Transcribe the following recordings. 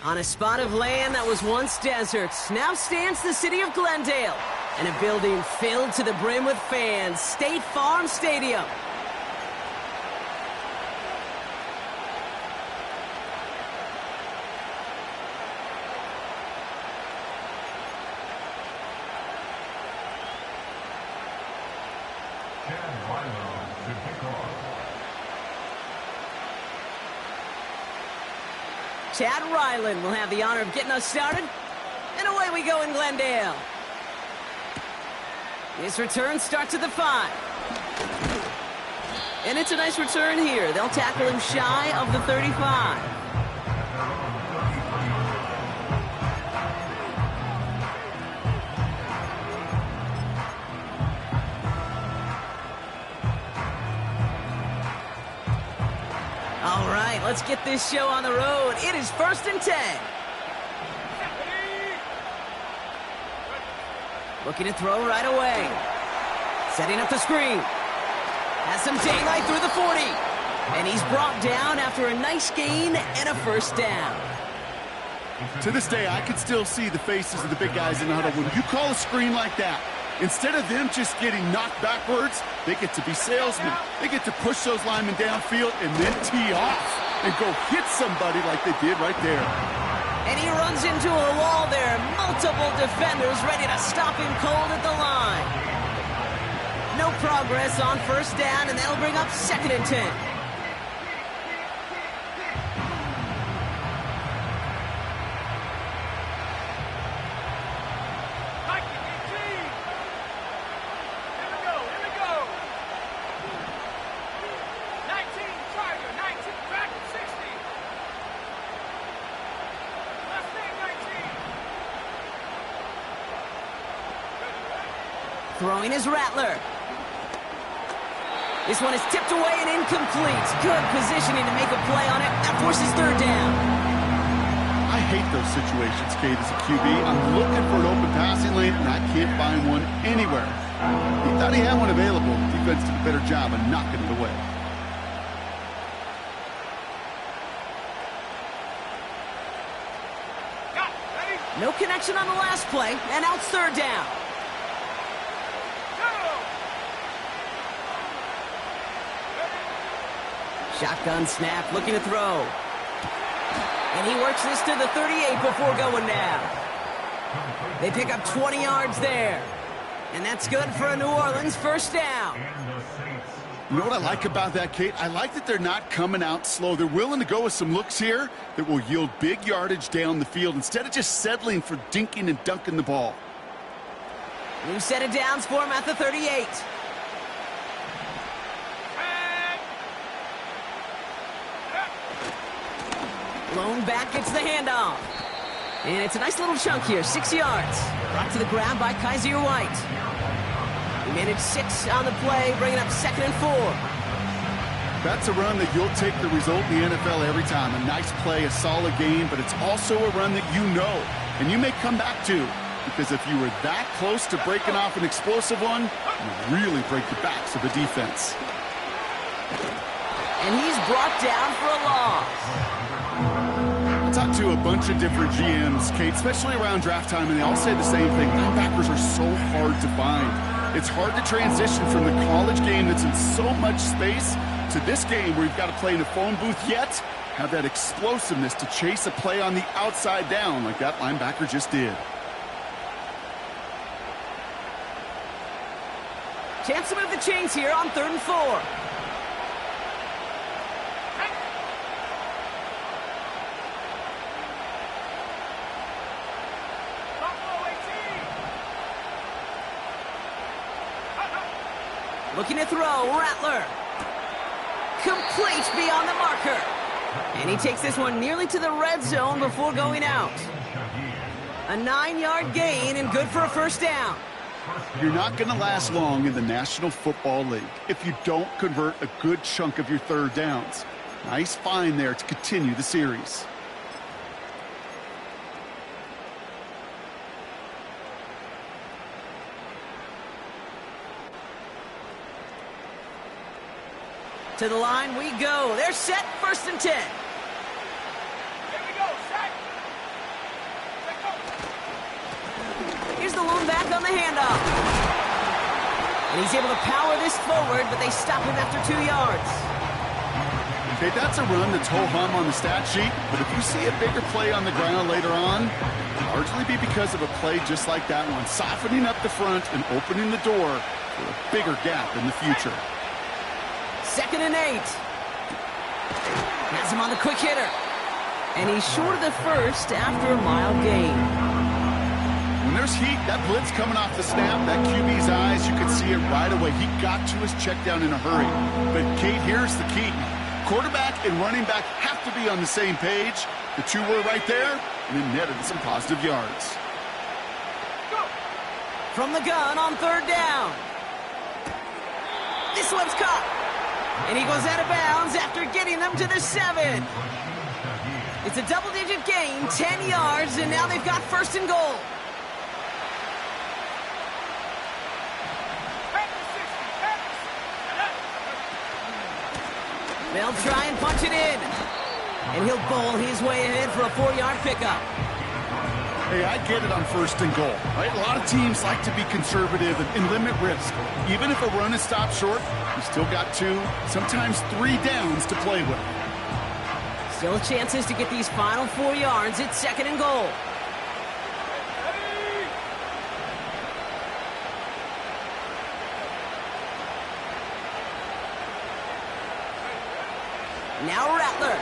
On a spot of land that was once desert, now stands the city of Glendale, and a building filled to the brim with fans, State Farm Stadium. Chad Ryland will have the honor of getting us started. And away we go in Glendale. His return starts at the 5. And it's a nice return here. They'll tackle him shy of the 35. All right, let's get this show on the road. It is 1st and 10. Looking to throw right away. Setting up the screen. Has some daylight through the 40. And he's brought down after a nice gain and a first down. To this day, I can still see the faces of the big guys in the huddle. When you call a screen like that, instead of them just getting knocked backwards, they get to be salesmen. They get to push those linemen downfield and then tee off and go hit somebody like they did right there. And he runs into a wall there. Multiple defenders ready to stop him cold at the line. No progress on first down, and that'll bring up 2nd and 10. Throwing is Rattler. This one is tipped away and incomplete. Good positioning to make a play on it. That forces 3rd down. I hate those situations, Kate, as a QB. I'm looking for an open passing lane, and I can't find one anywhere. He thought he had one available. Defense did a better job of knocking it away. No connection on the last play, and now it's 3rd down. Shotgun snap, looking to throw. And he works this to the 38 before going down. They pick up 20 yards there. And that's good for a New Orleans first down. You know what I like about that, Kate? I like that they're not coming out slow. They're willing to go with some looks here that will yield big yardage down the field instead of just settling for dinking and dunking the ball. New set of downs for him at the 38. Lone back gets the handoff. And it's a nice little chunk here, 6 yards. Brought to the ground by Kaiser White. He managed 6 on the play, bringing up 2nd and 4. That's a run that you'll take the result in the NFL every time. A nice play, a solid game, but it's also a run that you know, and you may come back to, because if you were that close to breaking off an explosive one, you really break the backs of the defense. And he's brought down for a loss. I talked to a bunch of different GMs, Kate, especially around draft time, and they all say the same thing. Linebackers are so hard to find. It's hard to transition from the college game that's in so much space to this game where you've got to play in a phone booth, yet have that explosiveness to chase a play on the outside down like that linebacker just did. Chance to move the chains here on 3rd and 4. Looking to throw, Rattler. Complete beyond the marker. And he takes this one nearly to the red zone before going out. A 9-yard gain and good for a first down. You're not going to last long in the National Football League if you don't convert a good chunk of your 3rd downs. Nice find there to continue the series. To the line we go. They're set, 1st and 10. Here we go, set. Here's the lone back on the handoff. And he's able to power this forward, but they stop him after 2 yards. Okay, that's a run that's ho-hum on the stat sheet, but if you see a bigger play on the ground later on, it'll largely be because of a play just like that one, softening up the front and opening the door for a bigger gap in the future. 2nd and 8. Has him on the quick hitter. And he's short of the first after a mile gain. When there's heat, that blitz coming off the snap, that QB's eyes, you could see it right away. He got to his check down in a hurry. But, Kate, here's the key. Quarterback and running back have to be on the same page. The two were right there, and it netted some positive yards. From the gun on 3rd down. This one's caught. And he goes out of bounds after getting them to the 7. It's a double-digit gain, 10 yards, and now they've got 1st and goal. They'll try and punch it in. And he'll bowl his way ahead for a 4-yard pickup. Hey, I get it on 1st and goal, right? A lot of teams like to be conservative and limit risk. Even if a run is stopped short, you still got 2, sometimes 3 downs to play with. Still chances to get these final 4 yards. It's 2nd and goal. Now Rattler.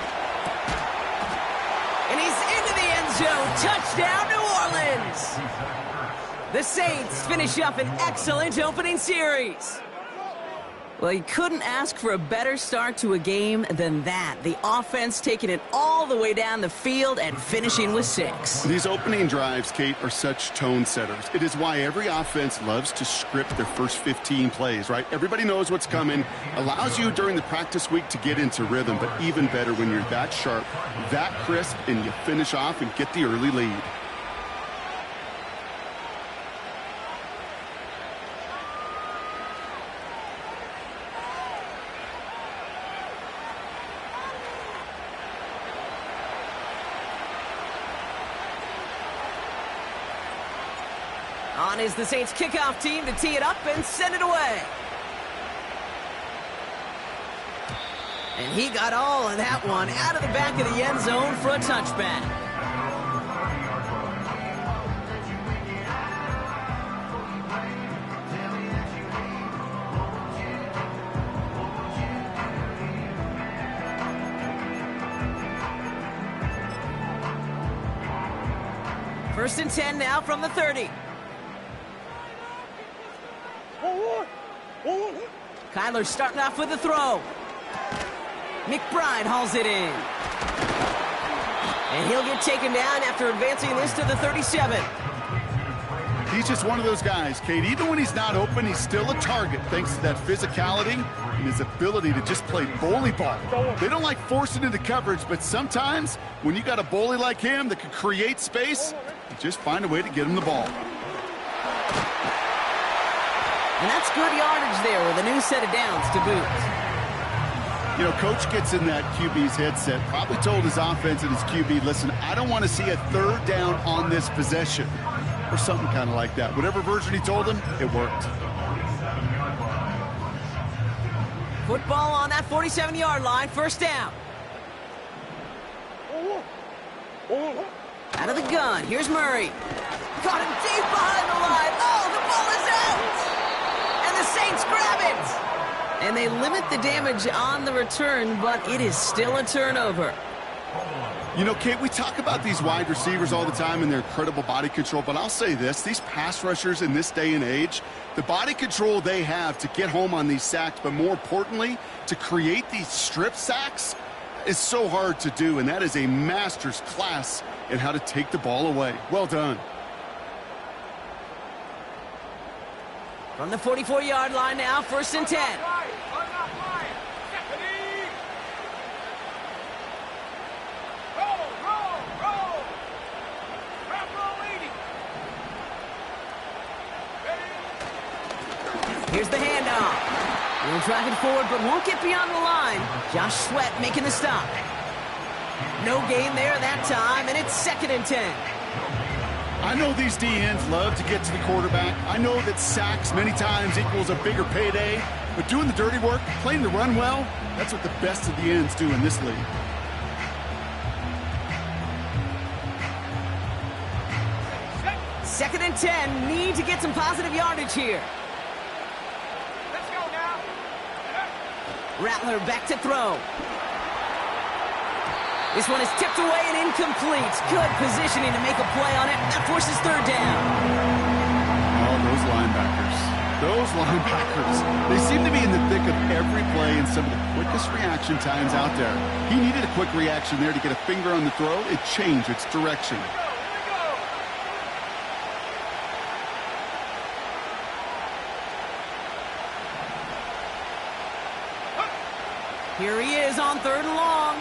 And he's into the end zone. Touchdown, New Orleans. The Saints finish up an excellent opening series. Well, you couldn't ask for a better start to a game than that. The offense taking it all the way down the field and finishing with 6. These opening drives, Kate, are such tone setters. It is why every offense loves to script their first 15 plays, right? Everybody knows what's coming. Allows you during the practice week to get into rhythm, but even better when you're that sharp, that crisp, and you finish off and get the early lead. On is the Saints kickoff team to tee it up and send it away. And he got all of that one out of the back of the end zone for a touchback. First and 10 now from the 30. Kyler starting off with a throw. McBride hauls it in. And he'll get taken down after advancing this to the 37. He's just one of those guys, Kate. Even when he's not open, he's still a target thanks to that physicality and his ability to just play bully ball. They don't like forcing into coverage, but sometimes when you got a bully like him that can create space, you just find a way to get him the ball. And that's good yardage there with a new set of downs to boot. You know, coach gets in that QB's headset, probably told his offense and his QB, listen, I don't want to see a 3rd down on this possession. Or something kind of like that. Whatever version he told him, it worked. Football on that 47-yard line, 1st down. Out of the gun, here's Murray. Caught him deep behind the line. Oh, the ball is out! And the Saints grab it! And they limit the damage on the return, but it is still a turnover. You know, Kate, we talk about these wide receivers all the time and their incredible body control, but I'll say this, these pass rushers in this day and age, the body control they have to get home on these sacks, but more importantly, to create these strip sacks is so hard to do, and that is a master's class in how to take the ball away. Well done. From the 44-yard line now, 1st and 10. Here's the handoff. We'll drive it forward, but won't get beyond the line. Josh Sweat making the stop. No gain there that time, and it's 2nd and 10. I know these DNs love to get to the quarterback. I know that sacks many times equals a bigger payday. But doing the dirty work, playing the run well, that's what the best of the ends do in this league. Second and 10. Need to get some positive yardage here. Let's go now. Rattler back to throw. This one is tipped away and incomplete. Good positioning to make a play on it. That forces third down. Oh, those linebackers. Those linebackers. They seem to be in the thick of every play and some of the quickest reaction times out there. He needed a quick reaction there to get a finger on the throw. It changed its direction. Here he is on third and long.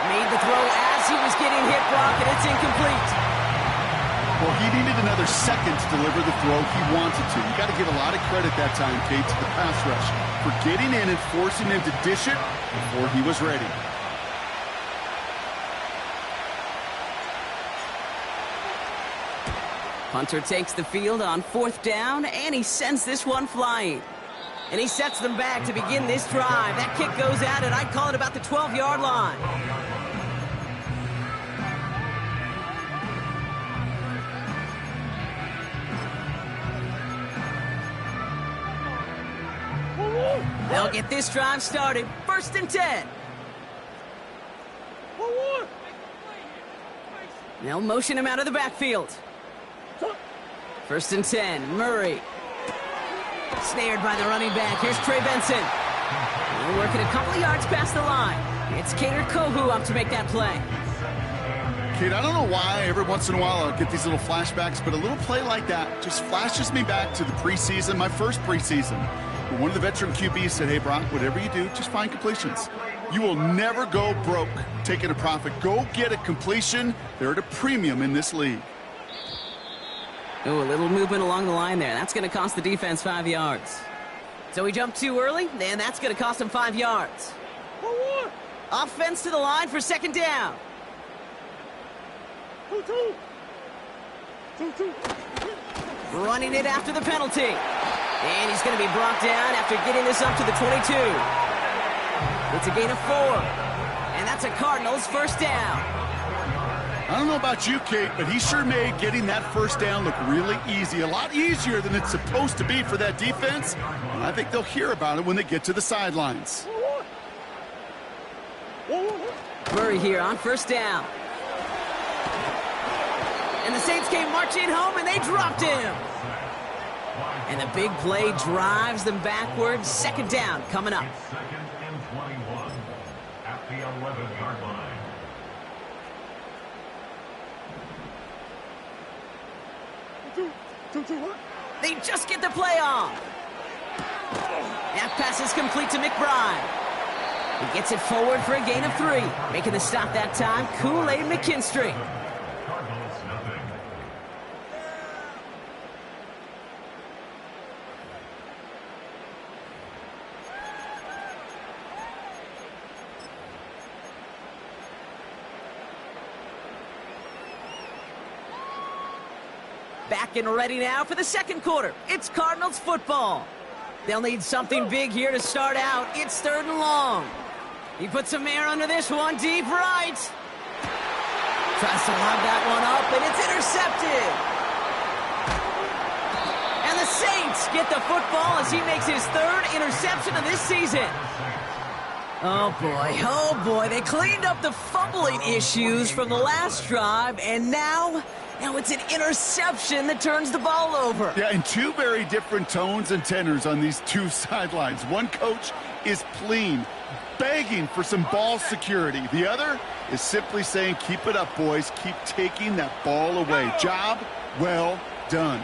Made the throw as he was getting hit, Brock, and it's incomplete. Well, he needed another second to deliver the throw he wanted to. You got to give a lot of credit that time, Kate, to the pass rush for getting in and forcing him to dish it before he was ready. Hunter takes the field on fourth down, and he sends this one flying. And he sets them back to begin this drive. That kick goes out, and I'd call it about the 12-yard line. They'll get this drive started. First and 10. They'll motion him out of the backfield. First and 10. Murray. Snared by the running back. Here's Trey Benson. They're working a couple of yards past the line. It's Kader Kohou up to make that play. Kate, I don't know why every once in a while I'll get these little flashbacks, but a little play like that just flashes me back to the preseason, my first preseason. One of the veteran QBs said, hey, Brock, whatever you do, just find completions. You will never go broke taking a profit. Go get a completion. They're at a premium in this league. Oh, a little movement along the line there. That's going to cost the defense 5 yards. So he jumped too early, and that's going to cost him 5 yards. Offense to the line for second down. 2-2. Running it after the penalty. And he's going to be brought down after getting this up to the 22. It's a gain of 4. And that's a Cardinals first down. I don't know about you, Kate, but he sure made getting that first down look really easy. A lot easier than it's supposed to be for that defense. And I think they'll hear about it when they get to the sidelines. Murray here on first down. And the Saints came marching home, and they dropped him. And the big play drives them backwards. Second down coming up. Second and 21 at the 11-yard line. They just get the play off. That pass is complete to McBride. He gets it forward for a gain of 3. Making the stop that time, Kool-Aid McKinstry. Cardinals nothing. Back and ready now for the second quarter. It's Cardinals football. They'll need something big here to start out. It's third and long. He puts some air under this one, deep right. Tries to lob that one up, and it's intercepted. And the Saints get the football as he makes his third interception of this season. Oh, boy. They cleaned up the fumbling issues from the last drive, and now it's an interception that turns the ball over. Yeah, and two very different tones and tenors on these two sidelines. One coach is pleading, begging for some ball security. The other is simply saying, keep it up, boys. Keep taking that ball away. Job well done.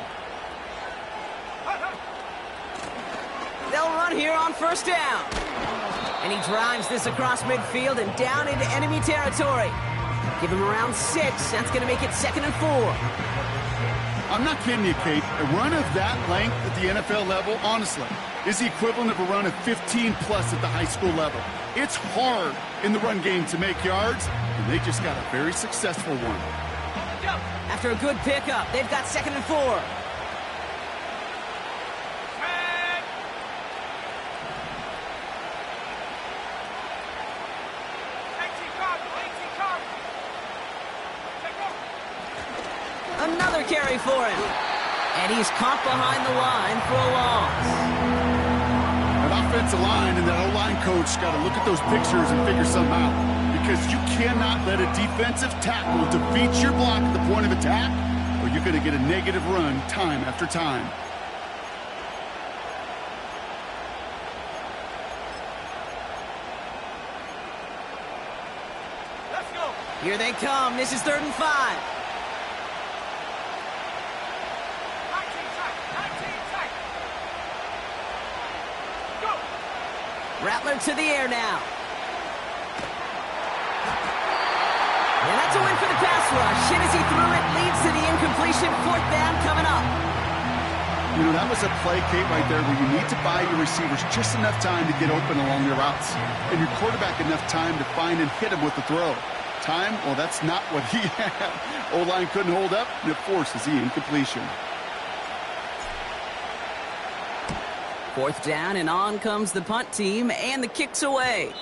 They'll run here on first down. And he drives this across midfield and down into enemy territory. Give him around 6. That's going to make it 2nd and 4. I'm not kidding you, Kate. A run of that length at the NFL level, honestly, is the equivalent of a run of 15-plus at the high school level. It's hard in the run game to make yards, and they just got a very successful one. after a good pickup. They've got 2nd and 4. Another carry for him. And he's caught behind the line for a loss. That offensive line and that O-line coach got to look at those pictures and figure something out. Because you cannot let a defensive tackle defeat your block at the point of attack, or you're going to get a negative run time after time. Let's go. Here they come. This is 3rd and 5. Rattler to the air now. And that's a win for the pass rush. And as he threw it, leads to the incompletion. 4th down coming up. You know, that was a play, Kate, right there where you need to buy your receivers just enough time to get open along their routes. And your quarterback enough time to find and hit him with the throw. Time, well, that's not what he had. O-line couldn't hold up, and it forces the incompletion. 4th down, and on comes the punt team, and the kick's away.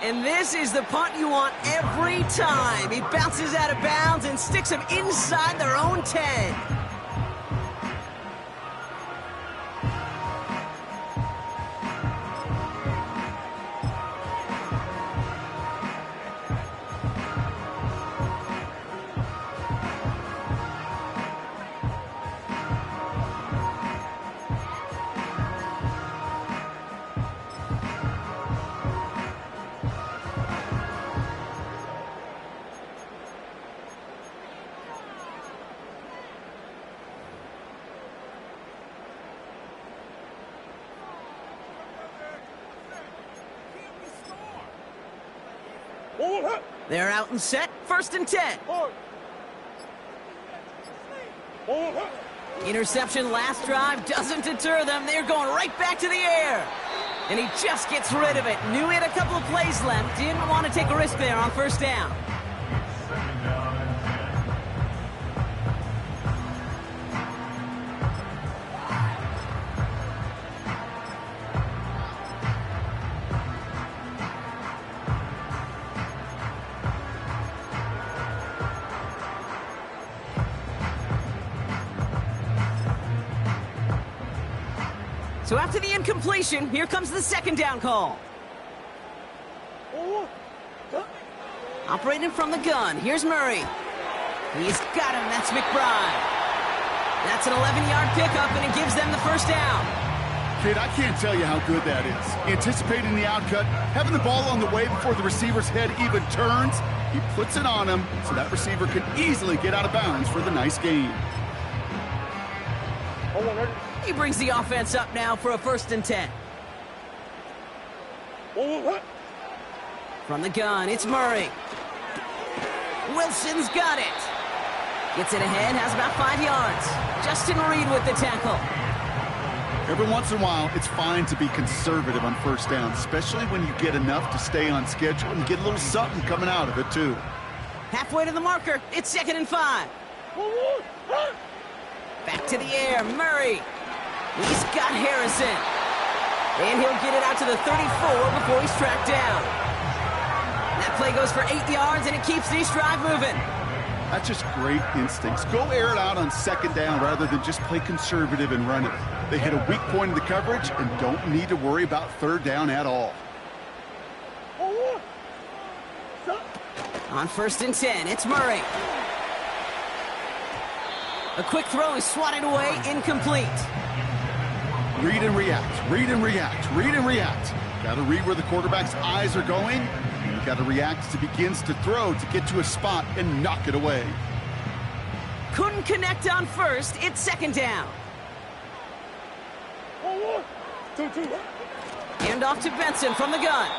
And this is the punt you want every time. He bounces out of bounds and sticks him inside their own 10. They're out and set. 1st and 10. Interception last drive doesn't deter them. They're going right back to the air. And he just gets rid of it. Knew he had a couple of plays left. Didn't want to take a risk there on 1st down. 2nd down and 10. So after the incompletion, here comes the 2nd down call. Operating from the gun, here's Murray. He's got him, that's McBride. That's an 11-yard pickup, and it gives them the 1st down. Kid, I can't tell you how good that is. Anticipating the outcut, having the ball on the way before the receiver's head even turns, he puts it on him so that receiver can easily get out of bounds for the nice gain. He brings the offense up now for a 1st and 10. From the gun, it's Murray. Wilson's got it. Gets it ahead, has about 5 yards. Justin Reed with the tackle. Every once in a while, it's fine to be conservative on 1st down, especially when you get enough to stay on schedule and get a little something coming out of it, too. Halfway to the marker, it's 2nd and 5. Back to the air, Murray. He's got Harrison. And he'll get it out to the 34 before he's tracked down. That play goes for 8 yards, and it keeps this drive moving. That's just great instincts. Go air it out on 2nd down rather than just play conservative and run it. They hit a weak point in the coverage and don't need to worry about 3rd down at all. On 1st and 10, it's Murray. A quick throw is swatted away, incomplete. Read and react, read and react, read and react. Got to read where the quarterback's eyes are going. You got to react as he begins to throw to get to a spot and knock it away. Couldn't connect on 1st, it's 2nd down. Hand off to Benson from the gun.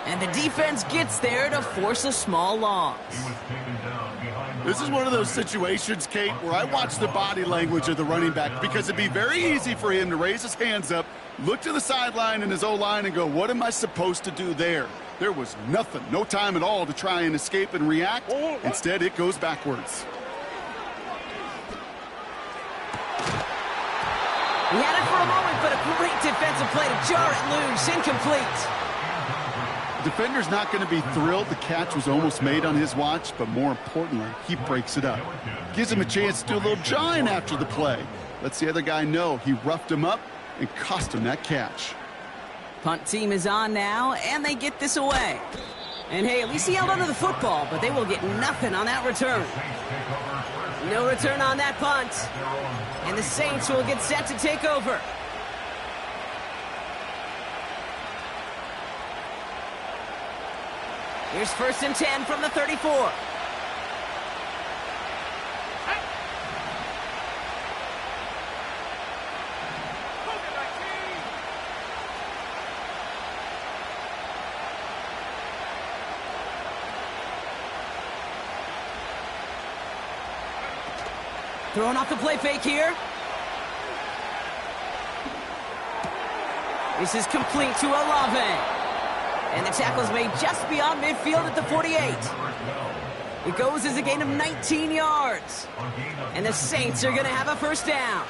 And the defense gets there to force a small loss. He was taken down behind the This is one of those situations, Kate, where I watch the body language of the running back because it'd be very easy for him to raise his hands up, look to the sideline in his O-line and go, what am I supposed to do there? There was nothing, no time at all to try and escape and react. Instead, it goes backwards. He had it for a moment, but a great defensive play to jar it loose. Incomplete. The defender's not going to be thrilled the catch was almost made on his watch, but more importantly, he breaks it up. Gives him a chance to do a little jawing after the play. Lets the other guy know he roughed him up and cost him that catch. Punt team is on now, and they get this away. And hey, at least he held onto the football, but they will get nothing on that return. No return on that punt. And the Saints will get set to take over. Here's 1st and 10 from the 34. Throwing off the play fake here. This is complete to Olave. And the tackle's made just beyond midfield at the 48. It goes as a gain of 19 yards. And the Saints are going to have a 1st down.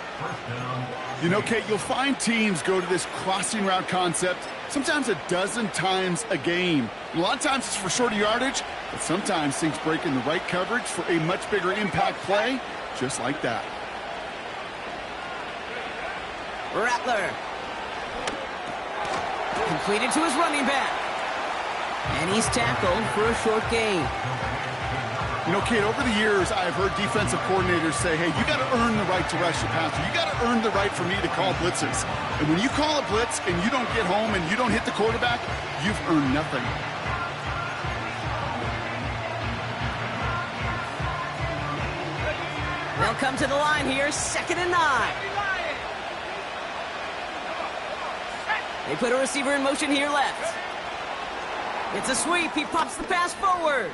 You know, Kate, you'll find teams go to this crossing route concept sometimes a dozen times a game. A lot of times it's for shorter yardage, but sometimes things break in the right coverage for a much bigger impact play. Just like that. Rattler. Completed to his running back. And he's tackled for a short gain. You know, Kate, over the years, I've heard defensive coordinators say, hey, you got to earn the right to rush the passer. You got to earn the right for me to call blitzes. And when you call a blitz and you don't get home and you don't hit the quarterback, you've earned nothing. They'll come to the line here, 2nd and 9. They put a receiver in motion here left. It's a sweep. He pops the pass forward.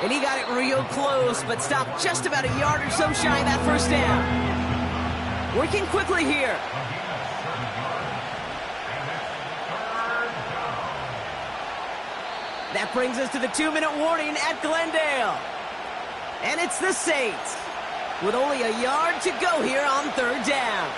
And he got it real close, but stopped just about a yard or so shy of that 1st down. Working quickly here. That brings us to the 2-minute warning at Glendale. And it's the Saints with only a yard to go here on 3rd down.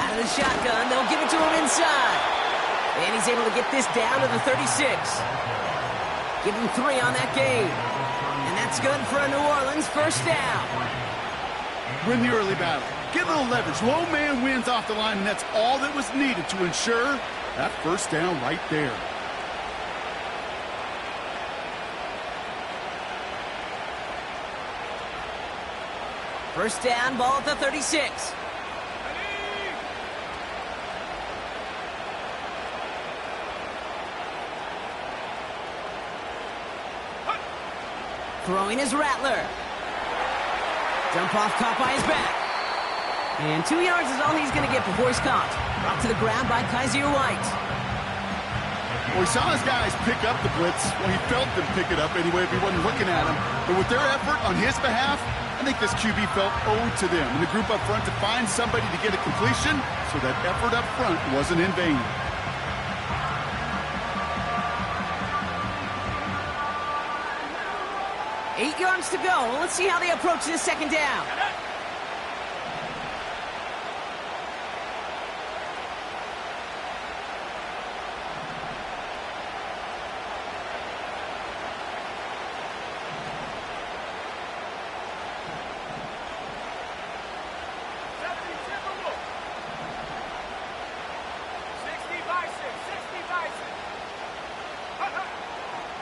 Out of the shotgun, they'll give it to him inside. And he's able to get this down to the 36. Give him 3 on that game. And that's good for a New Orleans 1st down. Win the early battle. Get a little leverage. Low man wins off the line, and that's all that was needed to ensure that 1st down right there. First down, ball at the 36. Throwing his Rattler. Jump off caught by his back. And 2 yards is all he's going to get before he's caught. Brought to the ground by Kaiser White. Well, he saw his guys pick up the blitz. Well, he felt them pick it up anyway if he wasn't looking at him. But with their effort on his behalf, I think this QB felt owed to them and the group up front to find somebody to get a completion, so that effort up front wasn't in vain. Eight yards to go. Let's see how they approach this 2nd down.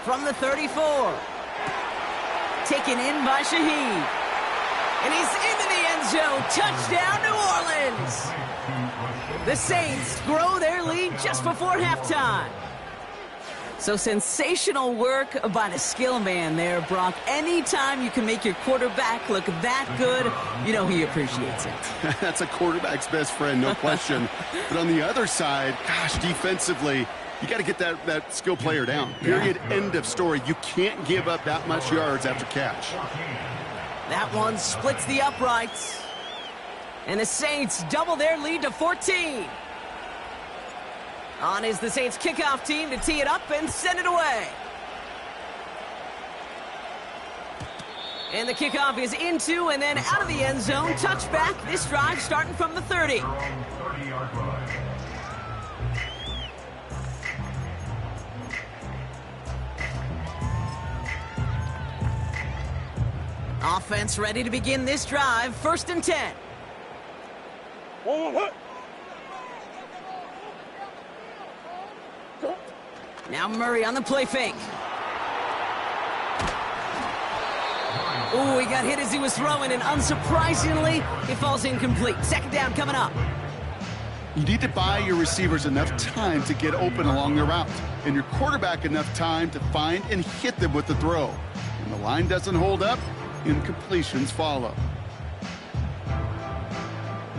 From the 34. Taken in by Shaheed. And he's into the end zone. Touchdown, New Orleans. The Saints grow their lead just before halftime. So sensational work by the skill man there, Brock. Anytime you can make your quarterback look that good, you know he appreciates it. That's a quarterback's best friend, no question. But on the other side, gosh, defensively, you got to get that skill player down. Period. Yeah. End of story. You can't give up that much yards after catch. That one splits the uprights. And the Saints double their lead to 14. On is the Saints kickoff team to tee it up and send it away. And the kickoff is into and then out of the end zone. Touchback. This drive starting from the 30. 30-yard line. Offense ready to begin this drive. 1st and 10. Now Murray on the play fake. Ooh, he got hit as he was throwing, and unsurprisingly, it falls incomplete. 2nd down coming up. You need to buy your receivers enough time to get open along the route, and your quarterback enough time to find and hit them with the throw. When the line doesn't hold up, incompletions follow.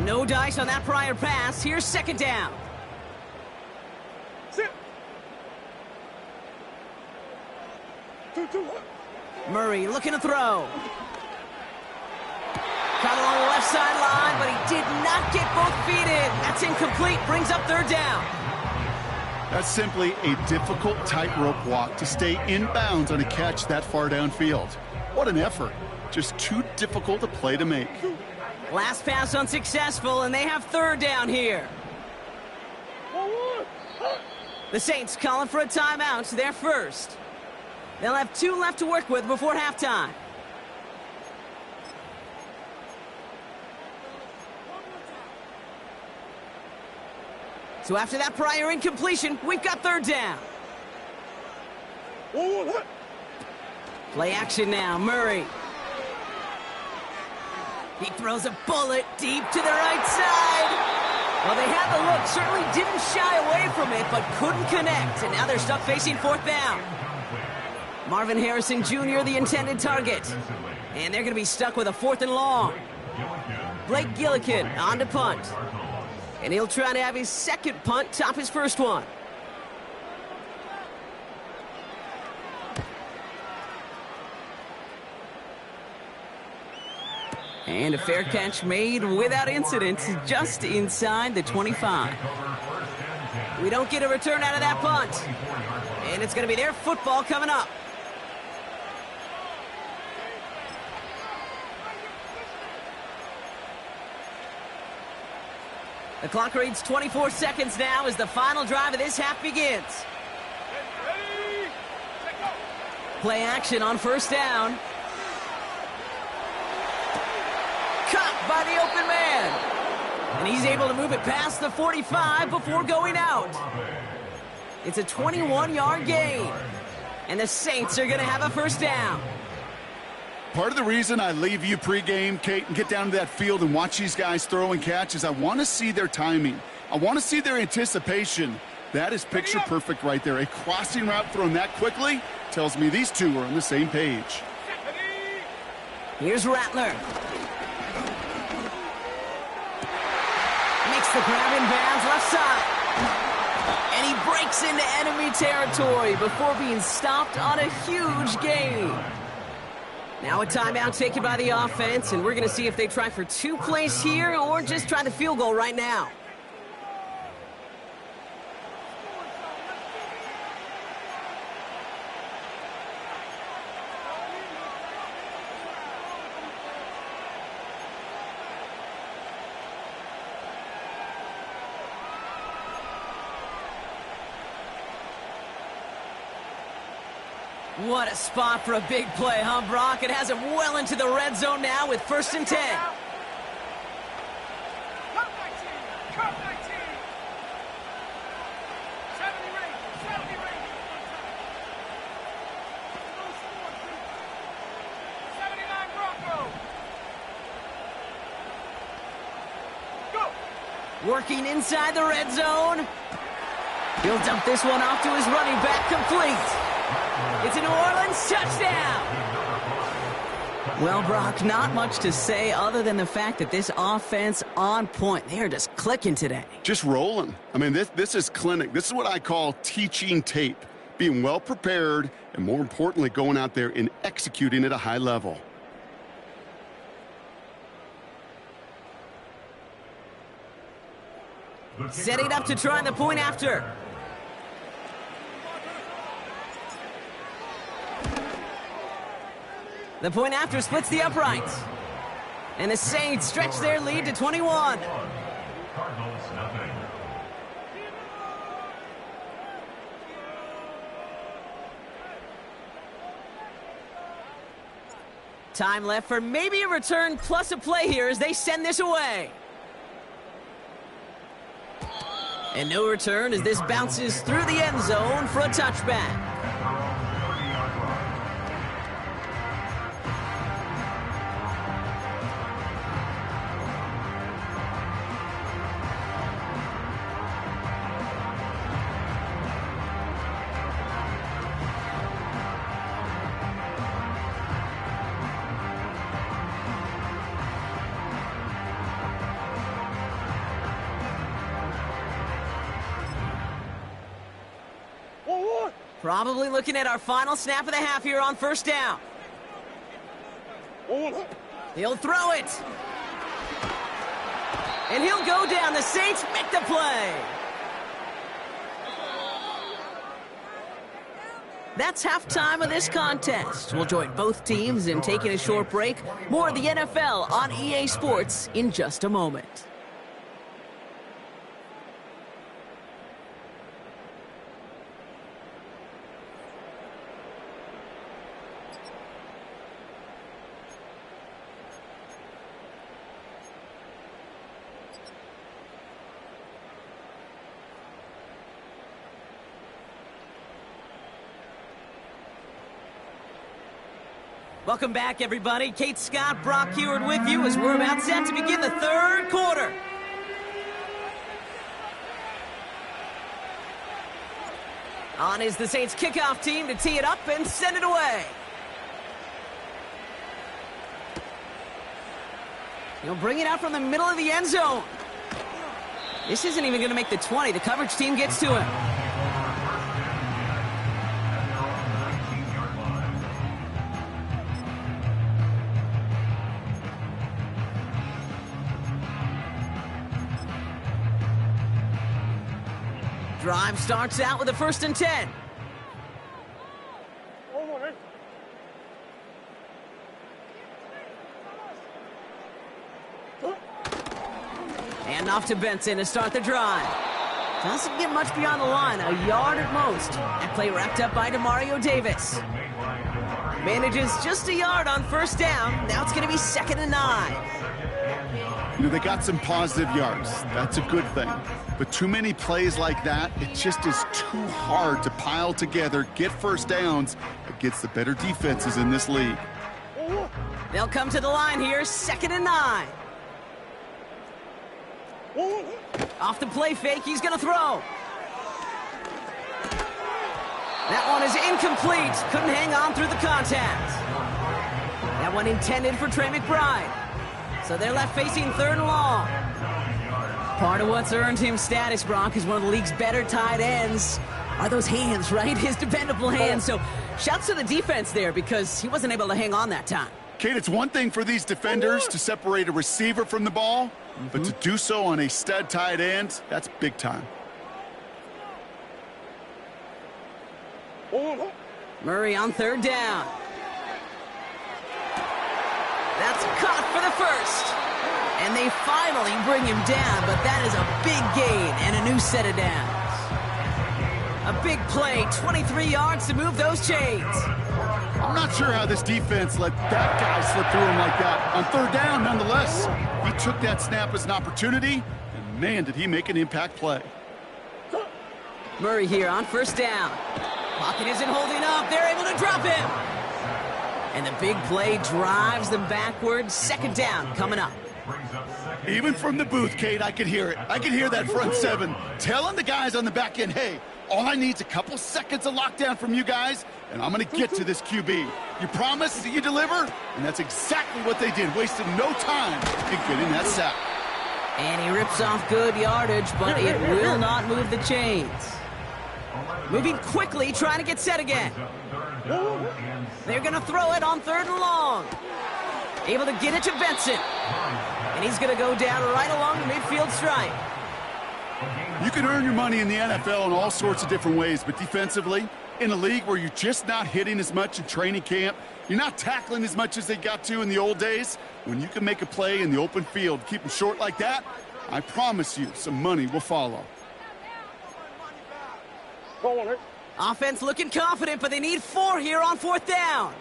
No dice on that prior pass. Here's 2nd down. Murray looking to throw. Caught along the left sideline, but he did not get both feet in. That's incomplete. Brings up 3rd down. That's simply a difficult tightrope walk to stay in bounds on a catch that far downfield. What an effort. Just too difficult a play to make. Last pass unsuccessful, and they have 3rd down here. The Saints calling for a timeout. They're first. They'll have 2 left to work with before halftime. So after that prior incompletion, we've got 3rd down. Play action now, Murray. He throws a bullet deep to the right side. Well, they had the look, certainly didn't shy away from it, but couldn't connect. And now they're stuck facing 4th down. Marvin Harrison Jr., the intended target. And they're going to be stuck with a 4th and long. Blake Gillikin on to punt. And he'll try to have his 2nd punt top his 1st one. And a fair catch made without incident, just inside the 25. We don't get a return out of that punt. And it's going to be their football coming up. The clock reads 24 seconds now as the final drive of this half begins. Play action on 1st down. Caught by the open man. And he's able to move it past the 45 before going out. It's a 21-yard gain. And the Saints are going to have a 1st down. Part of the reason I leave you pregame, Kate, and get down to that field and watch these guys throw and catch is I want to see their timing. I want to see their anticipation. That is picture perfect right there. A crossing route thrown that quickly tells me these two are on the same page. Here's Rattler. Makes the grab in bounds left side. And he breaks into enemy territory before being stopped on a huge gain. Now a timeout taken by the offense, and we're going to see if they try for 2 plays here or just try the field goal right now. What a spot for a big play, huh, Brock? It has him well into the red zone now with 1st and 10. Cut 19! Cut 19! 70 Rangers! 70 Rangers! 79 Broncos! Go! Working inside the red zone. He'll dump this one off to his running back, complete. It's a New Orleans touchdown. Well, Brock, not much to say other than the fact that this offense on point. They are just clicking today. Just rolling. I mean, this is clinic. This is what I call teaching tape. Being well prepared and, more importantly, going out there and executing at a high level. Setting up to try the point after. The point after splits the uprights. And the Saints stretch their lead to 21. Cardinals nothing. Time left for maybe a return plus a play here as they send this away. And no return as this bounces through the end zone for a touchback. Probably looking at our final snap of the half here on first down. He'll throw it. And he'll go down. The Saints make the play. That's halftime of this contest. We'll join both teams in taking a short break. More of the NFL on EA Sports in just a moment. Welcome back, everybody. Kate Scott, Brock Huard with you as we're about set to begin the third quarter. On is the Saints kickoff team to tee it up and send it away. He'll bring it out from the middle of the end zone. This isn't even going to make the 20. The coverage team gets to him. Drive starts out with a 1st and 10. And off to Benson to start the drive. Doesn't get much beyond the line, a yard at most. That play wrapped up by Demario Davis. Manages just a yard on first down. Now it's going to be 2nd and 9. You know, they got some positive yards. That's a good thing. But too many plays like that, it just is too hard to pile together, get first downs against the better defenses in this league. They'll come to the line here, 2nd and 9. Off the play fake, he's going to throw. That one is incomplete. Couldn't hang on through the contact. That one intended for Trey McBride. So they're left facing 3rd and long. Part of what's earned him status, Brock, is one of the league's better tight ends. Are those hands, right? His dependable hands. So shouts to the defense there because he wasn't able to hang on that time. Kate, it's one thing for these defenders to separate a receiver from the ball, but to do so on a stud tight end, that's big time. Murray on 3rd down. That's caught for the 1st. And they finally bring him down, but that is a big gain and a new set of downs. A big play, 23 yards to move those chains. I'm not sure how this defense let that guy slip through him like that. On 3rd down, nonetheless, he took that snap as an opportunity, and man, did he make an impact play. Murray here on 1st down. Pocket isn't holding up. They're able to drop him. And the big play drives them backwards. 2nd down coming up. Even from the booth, Kate, I could hear it. I could hear that front 7 telling the guys on the back end, hey, all I need is a couple seconds of lockdown from you guys, and I'm going to get to this QB. You promise that you deliver? And that's exactly what they did. Wasted no time in getting that sack. And he rips off good yardage, but it will not move the chains. Moving quickly, trying to get set again. They're going to throw it on 3rd and long. Able to get it to Benson. And he's going to go down right along the midfield stripe. You can earn your money in the NFL in all sorts of different ways, but defensively, In a league where you're just not hitting as much in training camp, you're not tackling as much as they got to in the old days, when you can make a play in the open field, keep them short like that, I promise you some money will follow. Offense looking confident, but they need 4 here on 4th down.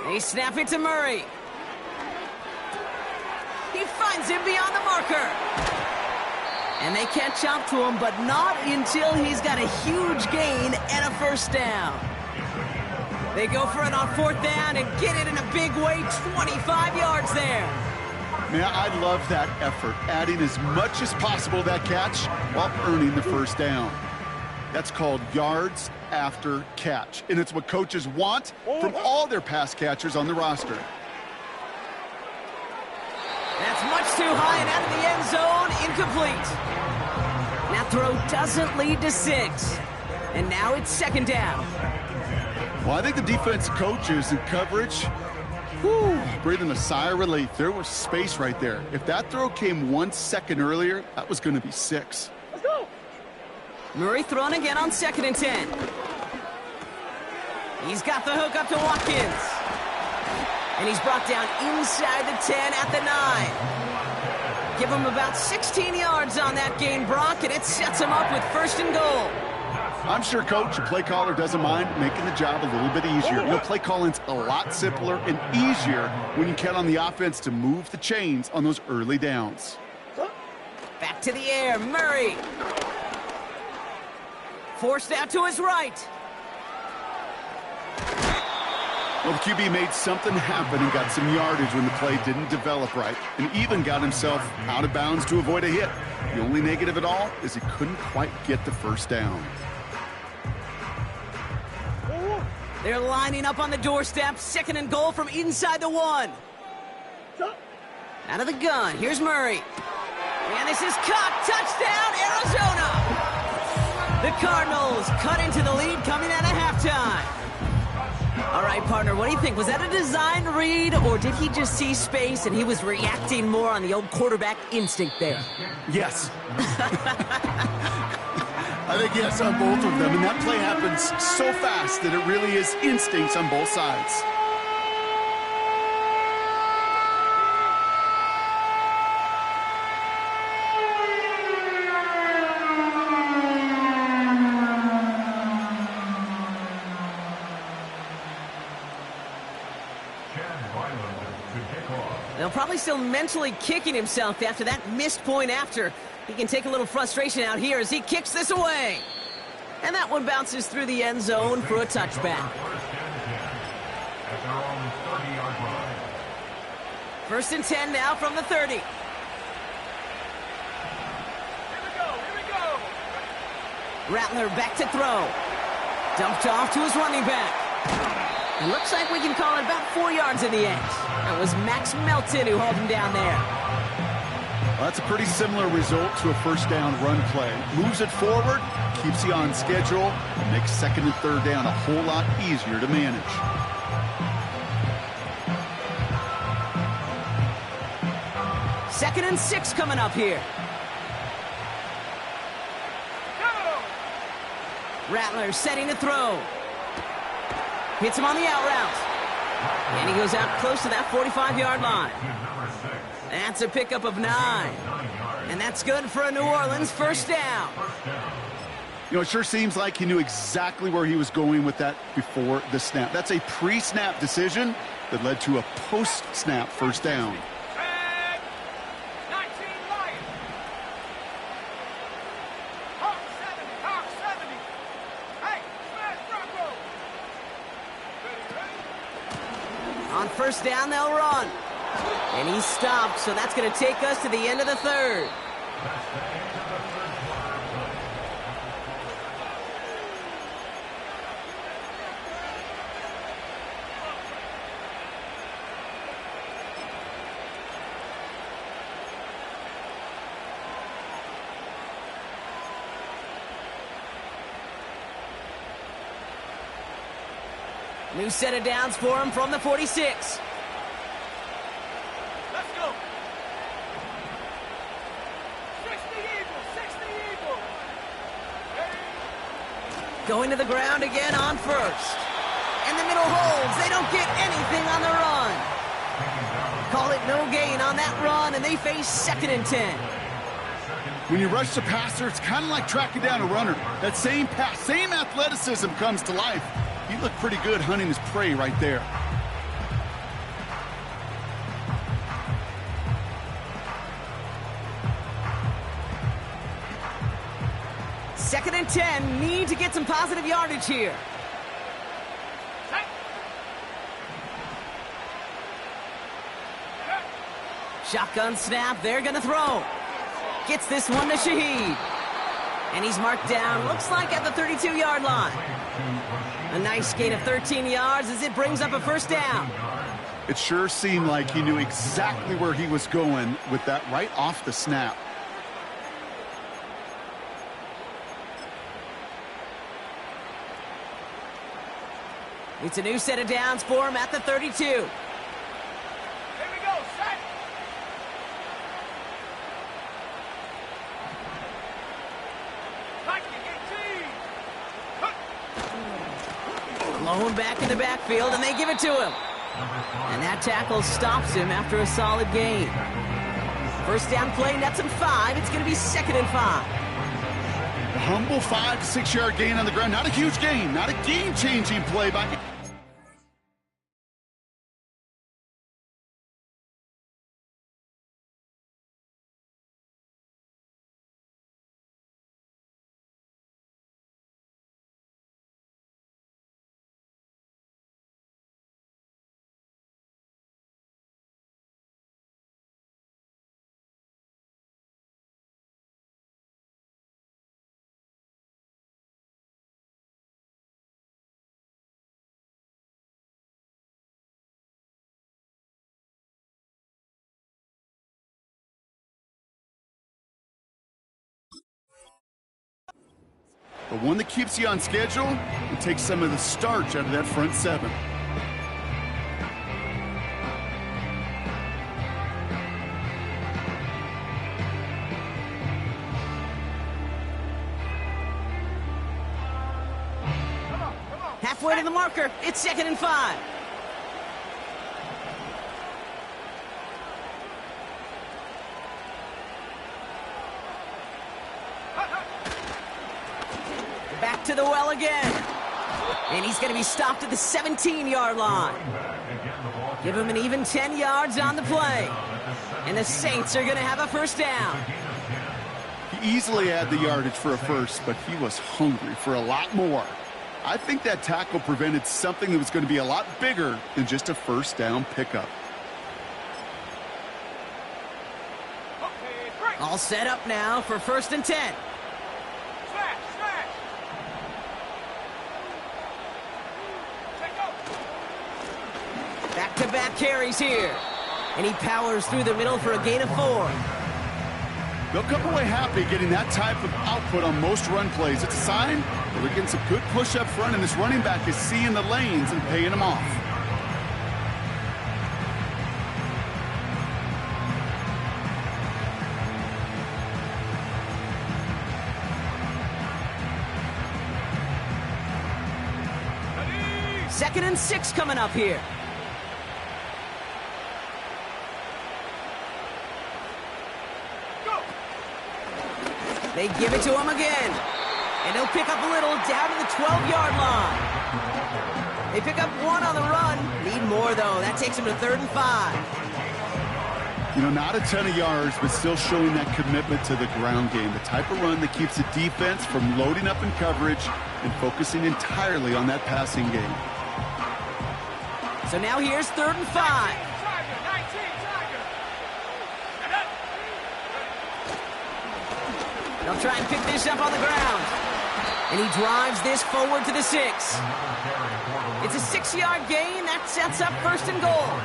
They snap it to Murray. He finds him beyond the marker. And they catch up to him, but not until he's got a huge gain and a first down. They go for it on 4th down and get it in a big way, 25 yards there. Man, I love that effort, adding as much as possible to that catch while earning the first down. That's called yards after catch, and it's what coaches want from all their pass catchers on the roster. That's much too high and out of the end zone, incomplete. That throw doesn't lead to 6. And now it's 2nd down. Well, I think the defense coaches in coverage, breathing a sigh of relief. There was space right there. If that throw came 1 second earlier, that was going to be 6. Murray thrown again on 2nd and 10. He's got the hook up to Watkins. And he's brought down inside the 10 at the 9. Give him about 16 yards on that gain, Brock, and it sets him up with 1st and goal. I'm sure coach, the play caller, doesn't mind making the job a little bit easier. You know, play calling's a lot simpler and easier when you count on the offense to move the chains on those early downs. Back to the air, Murray. Forced out to his right. Well, the QB made something happen and got some yardage when the play didn't develop right, and even got himself out of bounds to avoid a hit. The only negative at all is he couldn't quite get the first down. They're lining up on the doorstep. 2nd and goal from inside the 1. Out of the gun, here's Murray. And this is caught. Touchdown, Arizona! The Cardinals cut into the lead coming out of halftime. All right, partner, what do you think? Was that a design read, or did he just see space and he was reacting more on the old quarterback instinct there? Yes. I think yes on both of them, and that play happens so fast that it really is instincts on both sides. They'll probably still mentally kicking himself after that missed point after. He can take a little frustration out here as he kicks this away. And that one bounces through the end zone for a touchback. 1st and 10 now from the 30. Here we go. Rattler back to throw. Dumped off to his running back. It looks like we can call it about 4 yards in the end. That was Max Melton who hauled him down there. Well, that's a pretty similar result to a first down run play. Moves it forward, keeps you on schedule, and makes 2nd and 3rd down a whole lot easier to manage. Second and 6 coming up here. Rattler setting to throw. Hits him on the out route. And he goes out close to that 45-yard line. That's a pickup of 9. And that's good for a New Orleans first down. You know, it sure seems like he knew exactly where he was going with that before the snap. That's a pre-snap decision that led to a post-snap first down. Tag. 19 Lions. Hawk 70. Hawk 70. Hey, smash Bronco. On first down, they'll run. And he stopped, so that's going to take us to the end of the 3rd. New set of downs for him from the 46. Let's go. 60 Eagles, 60 Eagles. Going to the ground again on first. And the middle holds. They don't get anything on the run. Call it no gain on that run, and they face 2nd and 10. When you rush the passer, it's kind of like tracking down a runner. That same pass, same athleticism comes to life. He looked pretty good hunting his prey right there. Second and 10, need to get some positive yardage here. Shotgun snap, they're gonna throw. Gets this one to Shaheed. And he's marked down, looks like at the 32-yard line. A nice gain of 13 yards as it brings up a first down. It sure seemed like he knew exactly where he was going with that right off the snap. It's a new set of downs for him at the 32. Here we go, set. Blown back in the backfield, and they give it to him. And that tackle stops him after a solid gain. First down play, nets him 5. It's going to be 2nd and 5. A humble 5 to 6 yard gain on the ground. Not a huge gain, not a game-changing play by... But one that keeps you on schedule and takes some of the starch out of that front 7. Halfway to the marker, it's 2nd and 5. Back to the well again. And he's going to be stopped at the 17-yard line. Give him an even 10 yards on the play. And the Saints are going to have a first down. He easily had the yardage for a first, but he was hungry for a lot more. I think that tackle prevented something that was going to be a lot bigger than just a first down pickup. All set up now for 1st and 10. Smash, smash. Back-to-back carries here. And he powers through the middle for a gain of 4. They'll come away happy getting that type of output on most run plays. It's a sign that they're getting some good push up front, and this running back is seeing the lanes and paying them off. Second and 6 coming up here. They give it to him again. And he'll pick up a little down to the 12-yard line. They pick up 1 on the run. Need more, though. That takes him to 3rd and 5. You know, not a ton of yards, but still showing that commitment to the ground game. The type of run that keeps the defense from loading up in coverage and focusing entirely on that passing game. So now here's 3rd and 5. They'll try and pick this up on the ground. And he drives this forward to the 6. It's a 6-yard gain. That sets up 1st and goal.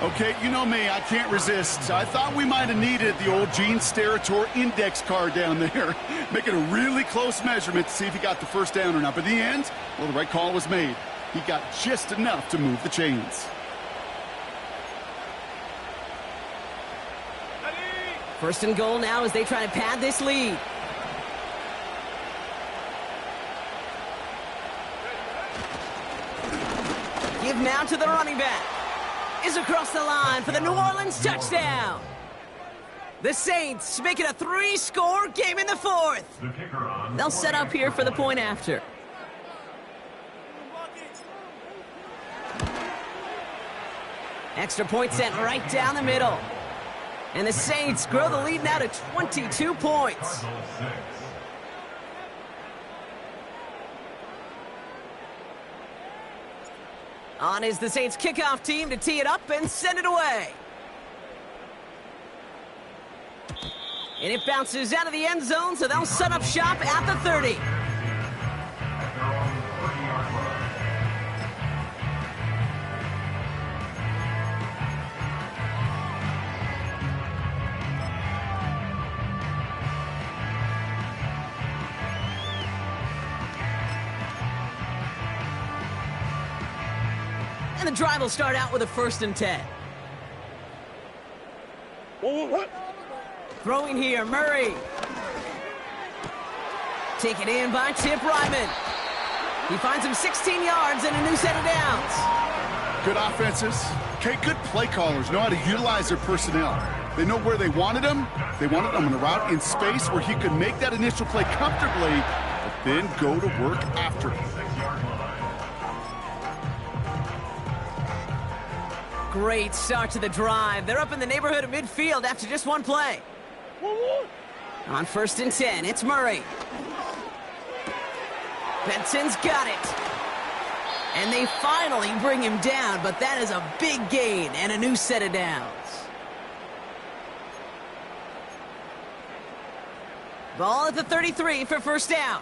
Okay, you know me, I can't resist. I thought we might have needed the old Gene Steratore index card down there, making a really close measurement to see if he got the first down or not. But in the end, well, the right call was made. He got just enough to move the chains. First and goal now as they try to pad this lead. Give now to the running back. Is across the line for the New Orleans touchdown. The Saints make it a 3-score game in the fourth. The kicker on. They'll set up here for the point after. Extra point sent right down the middle. And the Saints grow the lead now to 22 points. Cardinals 6. On is the Saints kickoff team to tee it up and send it away. And it bounces out of the end zone, so they'll set up shop at the 30. At their own 30-yard line. And the drive will start out with a 1st and 10. Throwing here, Murray. Taken in by Tip Ryman. He finds him 16 yards and a new set of downs. Good offenses. Okay, good play callers know how to utilize their personnel. They know where they wanted him. They wanted him on a route in space where he could make that initial play comfortably, but then go to work after it. 6-yard line. Great start to the drive. They're up in the neighborhood of midfield after just one play. On 1st and 10, it's Murray. Benson's got it. And they finally bring him down, but that is a big gain and a new set of downs. Ball at the 33 for 1st down.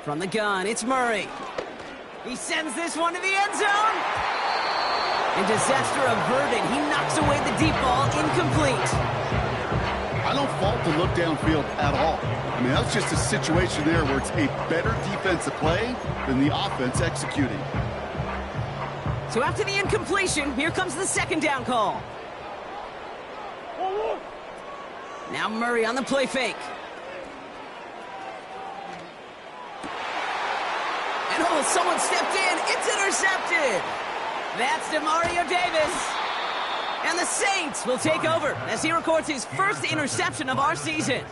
From the gun, it's Murray. He sends this one to the end zone. And disaster averted. He knocks away the deep ball, incomplete. I don't fault the look downfield at all. I mean, that's just a situation there where it's a better defensive play than the offense executing. So after the incompletion, here comes the 2nd down call. Now Murray on the play fake. And oh, someone stepped in. It's intercepted. That's DeMario Davis. And the Saints will take over as he records his 1st interception of our season.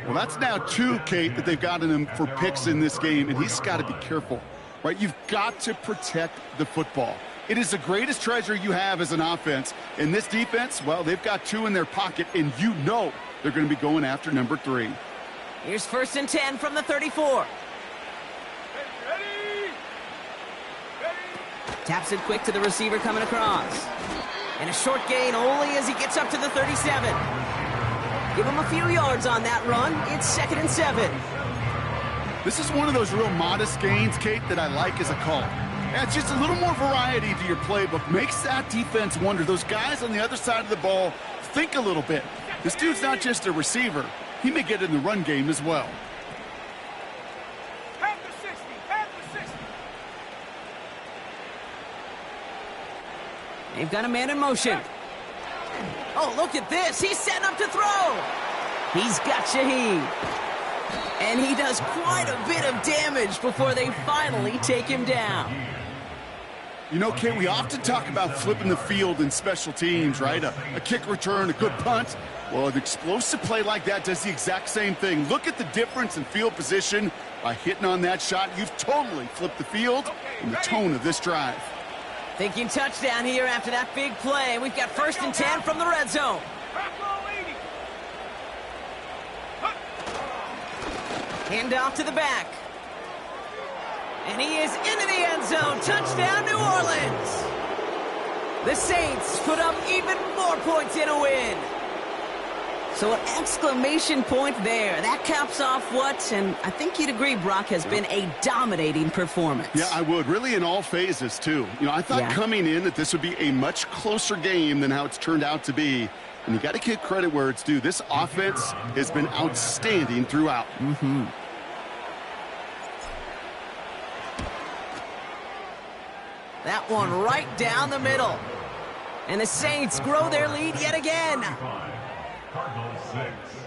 Well, that's now 2, Kate, that they've gotten him for picks in this game, and he's got to be careful, right? You've got to protect the football. It is the greatest treasure you have as an offense. In this defense, well, they've got 2 in their pocket, and you know they're going to be going after number 3. Here's 1st and 10 from the 34. Taps it quick to the receiver coming across. And a short gain only as he gets up to the 37. Give him a few yards on that run. It's 2nd and 7. This is one of those real modest gains, Kate, that I like as a call. Yeah, it's just a little more variety to your playbook. Makes that defense wonder. Those guys on the other side of the ball think a little bit. This dude's not just a receiver. He may get in the run game as well. They've got a man in motion. Oh, look at this. He's setting up to throw. He's got Shaheed. And he does quite a bit of damage before they finally take him down. You know, Kate, we often talk about flipping the field in special teams, right? A kick return, a good punt. Well, an explosive play like that does the exact same thing. Look at the difference in field position. By hitting on that shot, you've totally flipped the field and the tone of this drive. Thinking touchdown here after that big play. We've got 1st and 10 from the red zone. Hand off to the back. And he is into the end zone. Touchdown, New Orleans. The Saints put up even more points in a win. So an exclamation point there. That caps off what, and I think you'd agree, Brock, has been a dominating performance. Yeah, I would. Really in all phases, too. You know, I thought coming in that this would be a much closer game than how it's turned out to be. And you got to give credit where it's due. This offense has been outstanding throughout. That one right down the middle. And the Saints grow their lead yet again. Cardinals 6.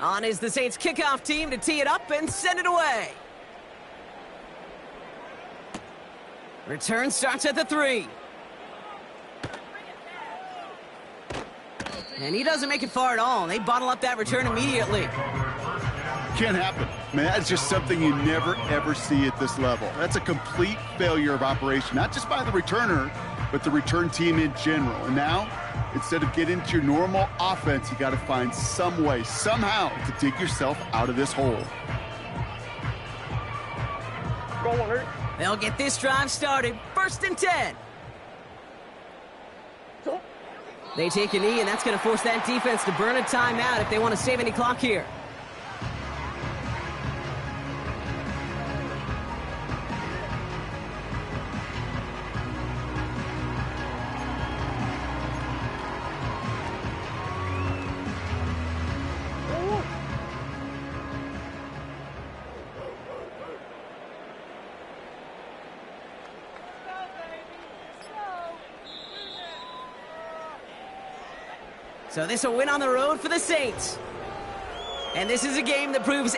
On is the Saints kickoff team to tee it up and send it away. Return starts at the 3. And he doesn't make it far at all. They bottle up that return immediately. Can't happen. Man, that's just something you never, ever see at this level. That's a complete failure of operation, not just by the returner, but the return team in general. And now, instead of getting into your normal offense, you got to find some way, somehow, to dig yourself out of this hole. They'll get this drive started. 1st and 10. They take a knee, and that's going to force that defense to burn a timeout if they want to save any clock here. So this will win on the road for the Saints. And this is a game that proves